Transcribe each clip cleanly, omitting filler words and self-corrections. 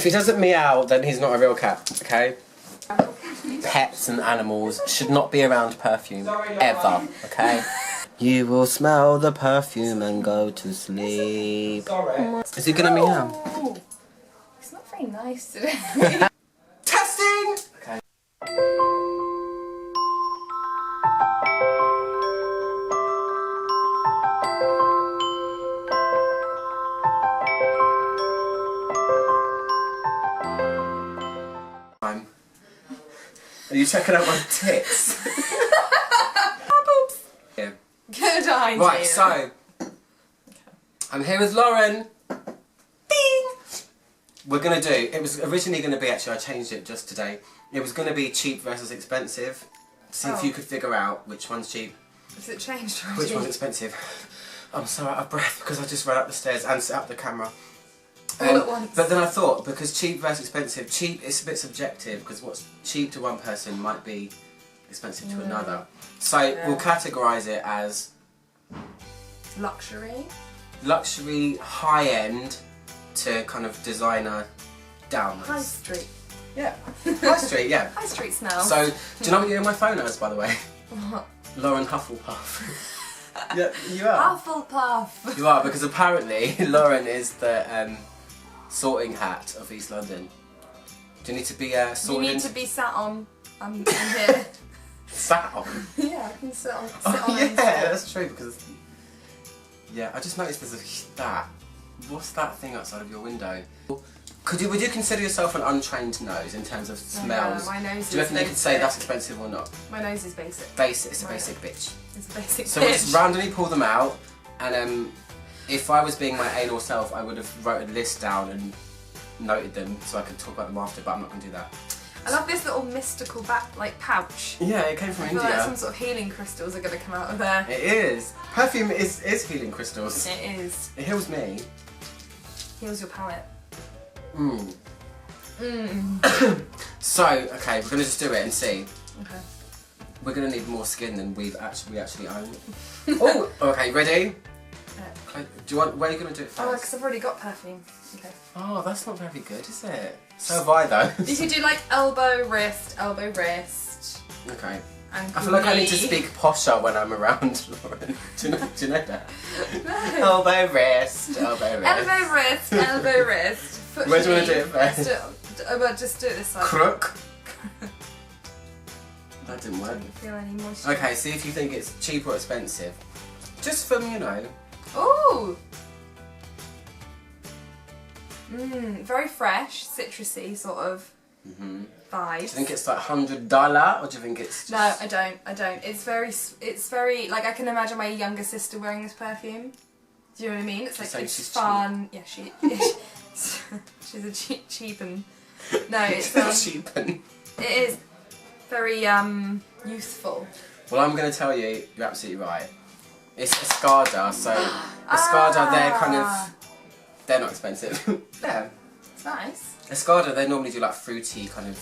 If he doesn't meow, then he's not a real cat, okay? Pets and animals should not be around perfume, ever, okay? You will smell the perfume and go to sleep. Sorry. Is he gonna meow? It's not very nice today. Testing! Okay. Are you checking out my tits? Yeah. Good idea. Right, so I'm here with Lauren. Bing! We're gonna do, it was originally gonna be, actually I changed it just today. It was gonna be cheap versus expensive. See if you could figure out which one's cheap. Has it changed already? Which one's expensive. I'm so out of breath because I just ran up the stairs and set up the camera. All at once. But then I thought, because cheap versus expensive, cheap is a bit subjective because what's cheap to one person might be expensive to another. So we'll categorise it as luxury, high-end to kind of designer downwards. high street. Yeah, high street, yeah. High street smell. So, do you know what you're in my phone as, by the way? What? Lauren Hufflepuff. Yeah, you are. Hufflepuff. You are, because apparently Lauren is the sorting hat of East London. Do you need to be sorted? You need to be sat on. I'm here. Sat on? Yeah, I can sit on. Yeah, that's true, because yeah, I just noticed there's that. What's that thing outside of your window? Would you consider yourself an untrained nose in terms of smells? No, my nose Do you reckon is you could say that's expensive or not? My nose is basic. Basic, it's a basic bitch. It's a basic So bitch. we'll just randomly pull them out, and if I was being my anal self, I would have wrote a list down and noted them so I could talk about them after, but I'm not going to do that. I love this little mystical pouch. Yeah, it came from I feel India. like some sort of healing crystals are going to come out of there. It is. Perfume is healing crystals. It is. It heals me. Heals your palate. Mmm. So, okay, we're going to just do it and see. Okay. We're going to need more skin than we actually own. Oh, okay, ready? Okay, do you want, where are you going to do it first? Oh, because I've already got perfume. Okay. Oh, that's not very good, is it? So have I, though. You could do like elbow, wrist. Okay. And I feel like I need to speak posher when I'm around Lauren. Do you know that? No. Elbow, wrist, elbow, wrist. Elbow, wrist. Foot Where do you want to do it cheek. first? Just do it this side. Crook. That didn't work. Don't feel any moisture. Okay, see if you think it's cheap or expensive. Just from, you know. Ooh! Very fresh, citrusy sort of vibes. Do you think it's like $100 or do you think it's just... No, I don't. It's very, like I can imagine my younger sister wearing this perfume. Do you know what I mean? It's like, it's fun. Yeah, she's a cheap and... No, it's cheapen. It is very youthful. Well, I'm going to tell you, you're absolutely right. It's Escada, so Escada, they're kind of, they're not expensive. Yeah. It's nice. Escada, they normally do like fruity, kind of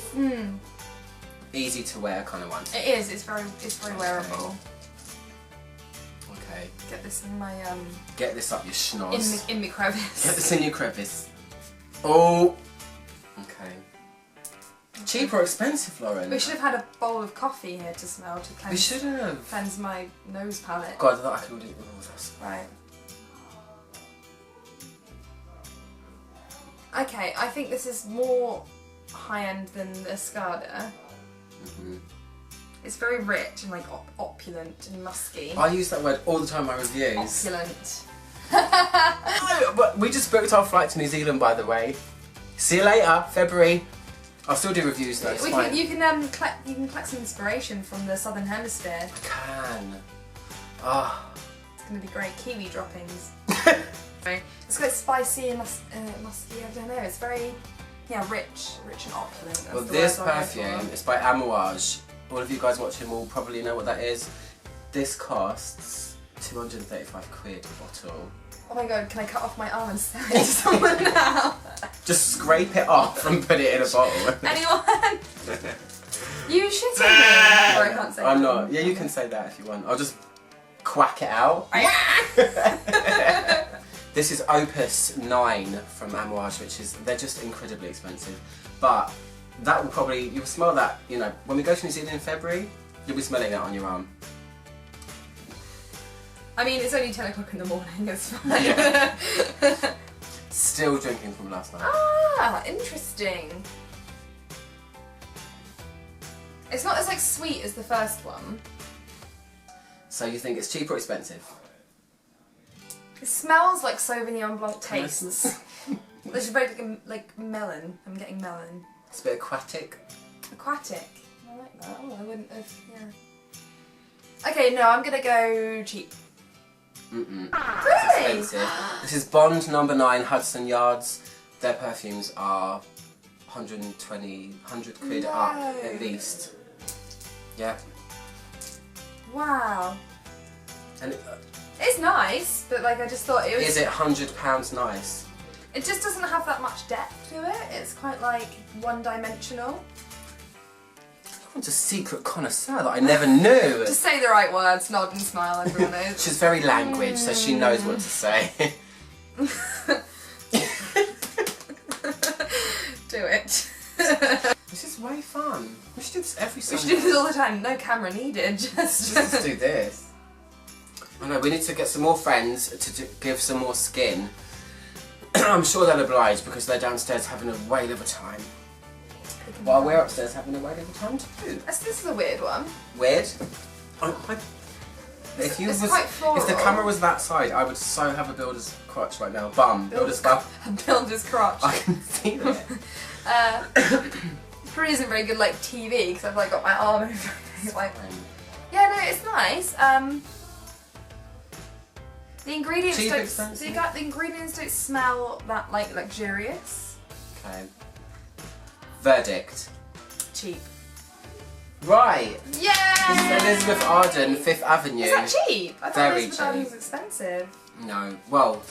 easy to wear kind of ones. It is. It's very wearable. Okay. Get this in my Get this up your schnoz. in my crevice. Get this in your crevice. Oh. Okay. Cheap or expensive, Lauren? We should have had a bowl of coffee here to smell to cleanse. We should have. Cleanse my nose palate. God, I thought I could order this. Right. Okay, I think this is more high-end than the Escada. It's very rich and like opulent and musky. I use that word all the time in my reviews. Opulent. No, but we just booked our flight to New Zealand, by the way. See you later, February. I'll still do reviews though. You can collect some inspiration from the Southern Hemisphere. I can. Ah. It's going to be great. Kiwi droppings. It's quite spicy and musky. I don't know. It's very, rich and opulent. That's well, this perfume is by Amouage. All of you guys watching will probably know what that is. This costs 235 quid a bottle. Oh my god, can I cut off my arm and sell it to someone now? Just scrape it off and put it in a bottle. Anyone? You shitting me? Or I can't say I'm that. not. Yeah, you can say that if you want. I'll just quack it out. This is Opus 9 from Amouage, which is, they're just incredibly expensive. But that will probably, you'll smell that, you know, when we go to New Zealand in February, you'll be smelling that on your arm. I mean, it's only 10 o'clock in the morning, it's fine. Yeah. Still drinking from last night. Ah, interesting. It's not as like sweet as the first one. So you think it's cheap or expensive? It smells like Sauvignon Blanc tastes. It's very like melon. I'm getting melon. It's a bit aquatic. Aquatic. I like that. Oh, I wouldn't have. Yeah. Okay, no, I'm gonna go cheap. Mm-mm. Really? It's expensive. This is Bond No. 9 Hudson Yards. Their perfumes are 100 quid up at least. Yeah. Wow. And it's nice, but like I just thought it was. Is it £100 nice? It just doesn't have that much depth to it. It's quite like one-dimensional. I'm a secret connoisseur that I never knew. Just say the right words, nod and smile, everyone knows. She's very language, so she knows what to say. Do it. This is way fun. We should do this every Sunday. We should do this all the time. No camera needed. Just do this. I know, we need to get some more friends to give some more skin. I'm sure they'll oblige because they're downstairs having a whale of a time. While we're upstairs having a whale of a time too. This is a weird one. Weird? It's if the camera was that side, I would so have a builder's crotch right now. Bum. Builder's bum. A builder's crotch. I can feel it. Probably isn't very good like TV because I've like got my arm over it. Like, yeah, no, it's nice. The ingredients the ingredients don't smell that like luxurious. Okay. Verdict. Cheap. Right. Yay! This is Elizabeth Arden, 5th Avenue. Is that cheap? I thought Very Elizabeth Arden was cheap. expensive. No. Well.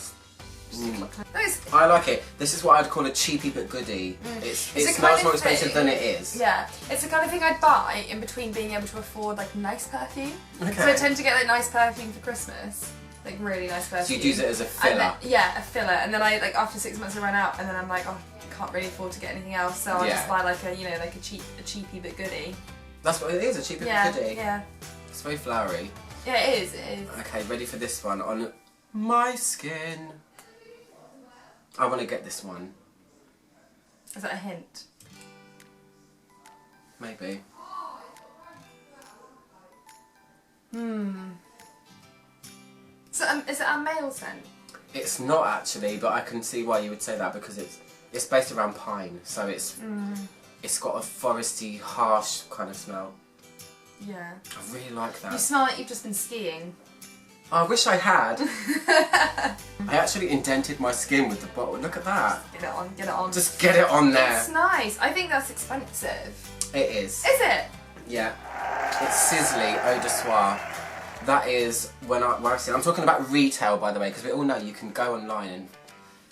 I like it. This is what I'd call a cheapy but goodie. It smells more expensive than it is. Yeah, it's the kind of thing I'd buy in between being able to afford like nice perfume. Okay. So I tend to get like nice perfume for Christmas, like really nice perfume. So you'd use it as a filler. Yeah, a filler, and then I like after 6 months I run out, and then I'm like, oh, I can't really afford to get anything else, so I'll just buy like a like a cheapy but goodie. That's what it is, a cheapy but goodie. Yeah. It's very flowery. Yeah, it is. It is. Okay, ready for this one on my skin. I want to get this one. Is that a hint? Maybe. So is it a male scent? It's not actually, but I can see why you would say that because it's based around pine, so it's got a foresty, harsh kind of smell. Yeah. I really like that. You smell like you've just been skiing. I wish I had. I actually indented my skin with the bottle. Look at that. Get it on. Get it on. Just get it on there. It's nice. I think that's expensive. It is. Is it? Yeah. It's Sizzly Eau de Soie. That is when I see. I'm talking about retail, by the way, because we all know you can go online and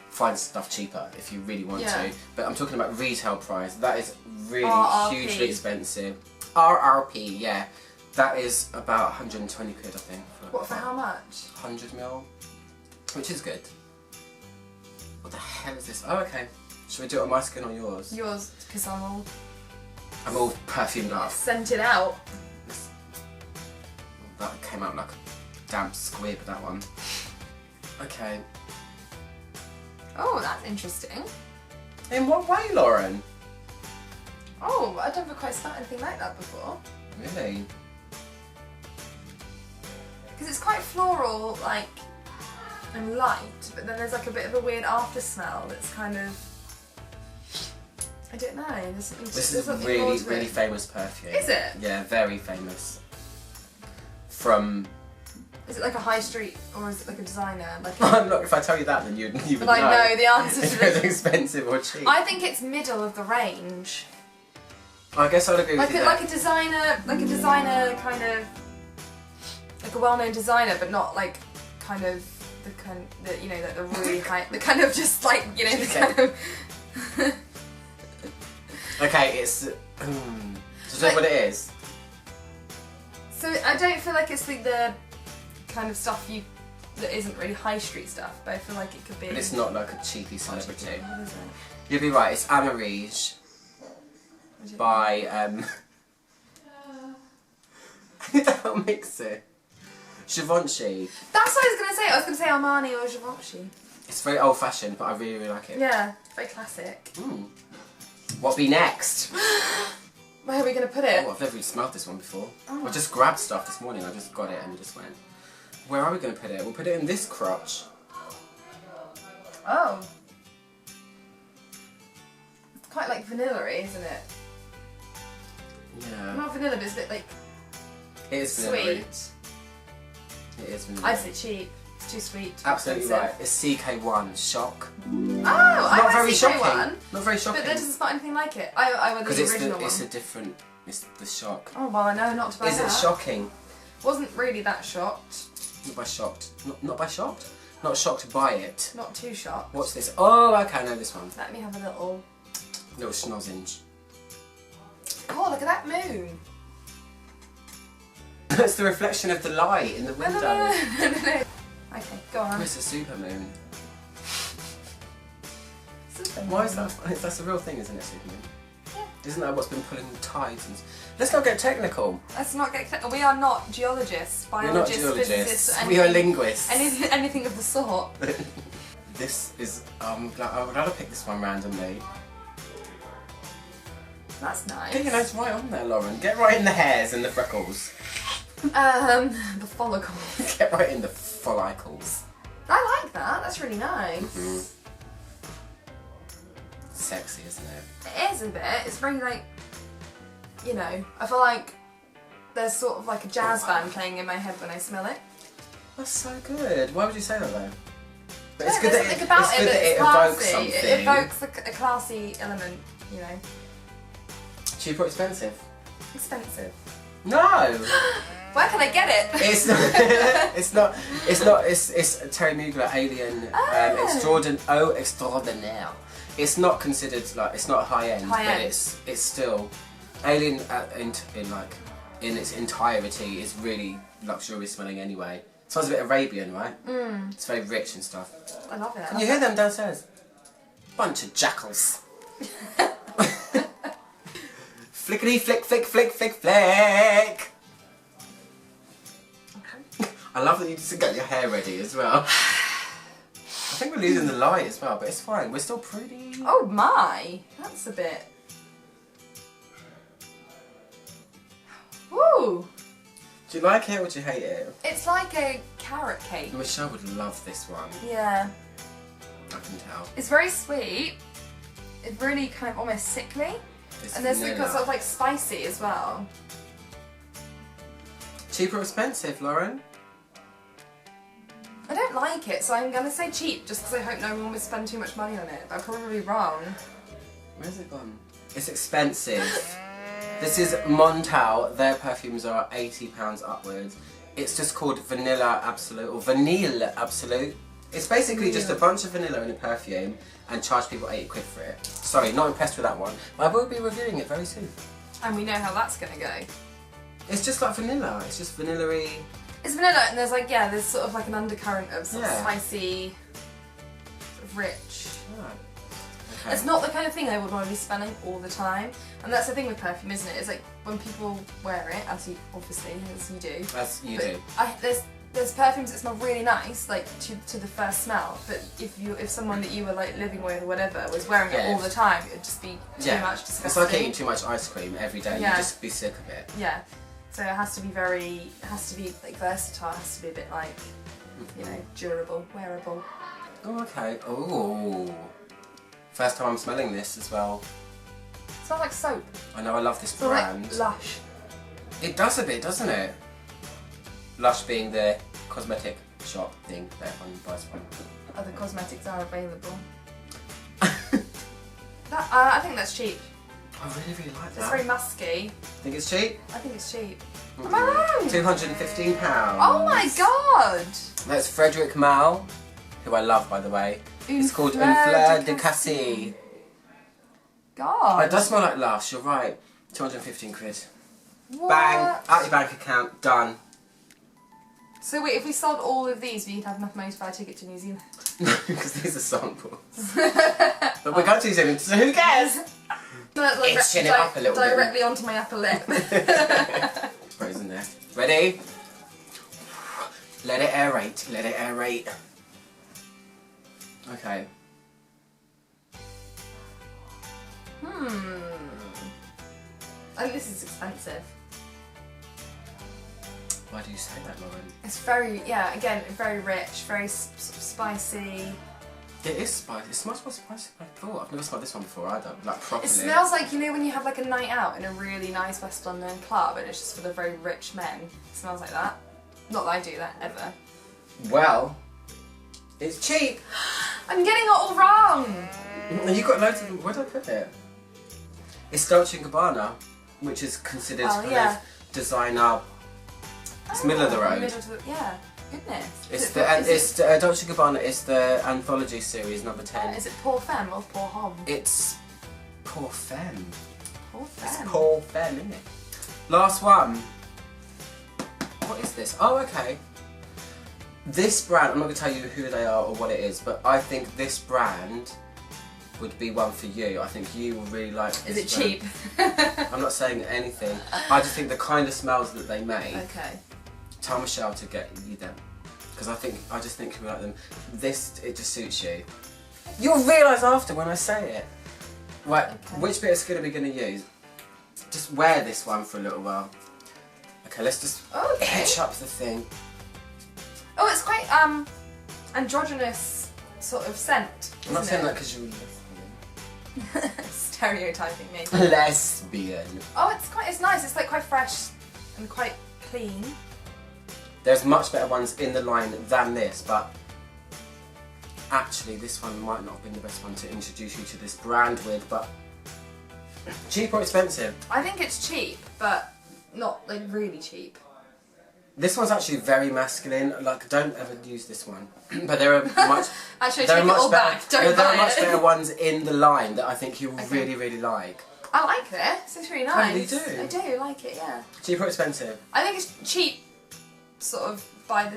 find stuff cheaper if you really want to. But I'm talking about retail price. That is really hugely expensive. RRP, yeah. That is about 120 quid, I think. For how much? 100ml, which is good. What the hell is this? Oh, okay. Should we do it on my skin or yours? Yours, because I'm all perfumed up. Scented out. That came out like a damp squib, that one. Okay. Oh, that's interesting. In what way, Lauren? Oh, I've never quite smelled anything like that before. Really? Because it's quite floral, like, and light, but then there's like a bit of a weird after smell that's kind of, I don't know. This is a really, really famous perfume. Is it? Yeah, very famous. From. Is it like a high street or is it like a designer? Like Look, if I tell you that, then you would know. I know the answer to if this. it's expensive or cheap. I think it's middle of the range. I guess I'd agree with you. Like a designer kind of. Like a well-known designer, but not like kind of like the really high, the kind of just like the kind of. Okay, it's. So tell me what it is. So I don't feel like it's like the kind of stuff you that isn't really high street stuff, but I feel like it could be. But it's not like a cheapy celebrity. What is it? You'll be right, it's Amarige by I'll mix it. Givenchy. That's what I was gonna say. I was gonna say Armani or Givenchy. It's very old fashioned, but I really, really like it. Yeah, very classic. What be next? Where are we gonna put it? Oh, I've never really smelled this one before. I just grabbed stuff this morning. I just got it and just went. Where are we gonna put it? We'll put it in this crotch. Oh. It's quite like vanilla-y, isn't it? Yeah. Not vanilla, but it's a bit like It is sweet. vanilla. It is vanilla. I'd say cheap. It's too sweet. Absolutely expensive. right. It's CK1 Shock. Oh, I Not like very CK1, shocking. Not very shocking. but that doesn't smell anything like it. I went the original it's one. a different. It's the shock. Oh well, I know not to buy Is that. it shocking? Wasn't really that shocked. Not by shocked. Not by shocked. Not shocked by it. Not too shocked. What's this? Oh, okay, I know this one. Let me have a little. Little schnozzage. Oh, look at that moon. It's the reflection of the light in the window. No. Okay, go on. It's a super moon. Super Why is moon. that? That's a real thing, isn't it, supermoon? Yeah. Isn't that what's been pulling the tides? And... Let's not get technical. Let's not get. We are not geologists, biologists, We're not geologists. physicists. We are linguists. Anything of the sort. This is. I'm glad I picked this one randomly. That's nice. Get your nose right on there, Lauren. Get right in the hairs and the freckles. The follicles. Get right in the follicles. I like that. That's really nice. Sexy, isn't it? It is a bit. It's very like, you know, I feel like there's sort of like a jazz band playing in my head when I smell it. That's so good. Why would you say that though? But There's something about it that it's evokes classy. something. It evokes a classy element, you know. Cheap or expensive? Expensive. No! Where can I get it? It's not. It's Terry Mugler Alien Extraordinaire. It's not considered like it's not high end, but it's still Alien in its entirety is really luxurious smelling anyway. It smells a bit Arabian, right? It's very rich and stuff. I love it. Can you hear them downstairs? Bunch of jackals. Flickety flick flick flick flick flick. Okay. I love that you just got your hair ready as well. I think we're losing the light as well, but it's fine. We're still pretty. Oh my, that's a bit. Woo! Do you like it or do you hate it? It's like a carrot cake. Michelle would love this one. Yeah. I can tell. It's very sweet. It's really kind of almost sickly. It's And there's vanilla. sort of like spicy as well. Cheap or expensive, Lauren? I don't like it, so I'm going to say cheap, just because I hope no one would spend too much money on it. But I'm probably wrong. Where's it gone? It's expensive. This is Montal. Their perfumes are £80 upwards. It's just called Vanilla Absolute or Vanille Absolute. It's basically just a bunch of vanilla in a perfume and charge people 80 quid for it. Sorry, not impressed with that one. But I will be reviewing it very soon. And we know how that's going to go. It's just like vanilla. It's just vanilla-y. It's vanilla, and there's like, yeah, there's sort of like an undercurrent of sort of Yeah. spicy, sort of rich. Oh. It's not the kind of thing I would want to be smelling all the time. And that's the thing with perfume, isn't it? It's like when people wear it, as you obviously, as you do. As you But do. There's perfumes that smell really nice, like to the first smell. But if someone that you were like living with or whatever was wearing it all the time, it'd just be too much disgusting. It's like eating too much ice cream every day. Yeah. You'd just be sick of it. Yeah. So it has to be like versatile. It has to be a bit like, you know, durable, wearable. Oh, okay. Oh. First time I'm smelling this as well. It smells like soap. I know I love this It smells brand. like Lush. It does a bit, doesn't it? Lush being the cosmetic shop thing there on Vice One. Other cosmetics are available. I think that's cheap. I really, really like that. It's very musky. Think it's cheap? I think it's cheap. Am I wrong? £215. Oh my god! That's Frederic Mal, who I love, by the way. It's called Une Fleur de Cassis. God. It does smell like Lush, you're right. 215 quid. What? Bang! Out your bank account, done. So wait, if we sold all of these, we'd have enough money to buy a ticket to New Zealand. No, because these are samples. But we're going to New Zealand, so who cares? Itching it up a little bit. Directly onto my upper lip. Frozen there. Ready? Let it aerate, let it aerate. Okay. I think this is expensive. Why do you say that, Lauren? It's very, yeah, again, very rich, very sort of spicy. It is spicy. It smells more spicy than I thought. I've never smelled this one before either, like properly. It smells like, you know, when you have like a night out in a really nice West London club and it's just for the very rich men. It smells like that. Not that I do that, ever. Well, it's cheap. I'm getting it all wrong. You got loads of them. Where did I put it? It's Dolce & Gabbana, which is considered kind of designer. It's middle of the road. Yeah, goodness. It's Dolce & Gabbana. It's the anthology series number 10. Is it PERFUME or PERFUME? It's PERFUME. PERFUME. It's PERFUME, isn't it? Last one. What is this? Oh, okay. This brand, I'm not going to tell you who they are or what it is, but I think this brand would be one for you. I think you will really like this. Is it cheap? I'm not saying anything. I just think the kind of smells that they make. Okay. Tell Michelle to get you them. Because I just think you like them. This, it just suits you. You'll realise after when I say it. Right, okay. Which bit of skin are we going to use? Just wear this one for a little while. Okay, let's just hitch up the thing. Oh, it's quite androgynous sort of scent. I'm not saying that because you're lesbian. Stereotyping me. Lesbian. Oh, it's nice. It's like quite fresh and quite clean. There's much better ones in the line than this, but actually this one might not have been the best one to introduce you to this brand with, but cheap or expensive? I think it's cheap, but not like really cheap. This one's actually very masculine. Like, don't ever use this one. But there are much. Actually, take it all back. Don't buy it. There are much better ones in the line that I think you'll really, really like. I like this. It's really nice. Oh, you do? I do like it. Yeah. Cheap or expensive? I think it's cheap, sort of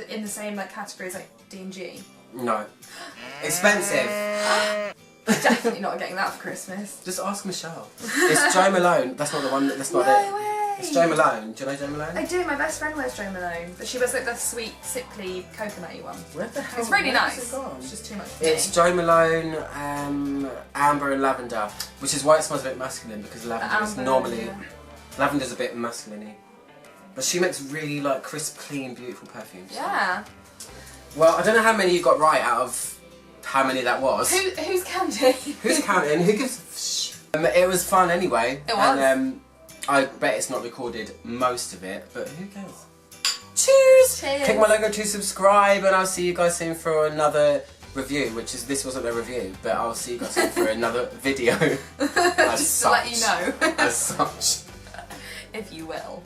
in the same like categories like D&G. No. Expensive. Definitely not getting that for Christmas. Just ask Michelle. It's Jo Malone. That's not the one. That's not it. No way. It's Jo Malone. Do you know Jo Malone? I do. My best friend wears Jo Malone, but she wears like the sweet, sickly, coconutty one. Where the hell? It's really nice. It's just too much for It's me. Jo Malone, amber and lavender, which is why it smells a bit masculine because lavender is normally lavender's a bit masculine-y. But she makes really like crisp, clean, beautiful perfumes. Yeah. Well, I don't know how many you got right out of how many that was. Who's counting? Who's counting? Who gives? It was fun anyway. It was. And I bet it's not recorded most of it, but who cares? Cheers! Cheers! Click my logo to subscribe, and I'll see you guys soon for another review. This wasn't a review, but I'll see you guys soon for another video. Just to let you know. As such. If you will.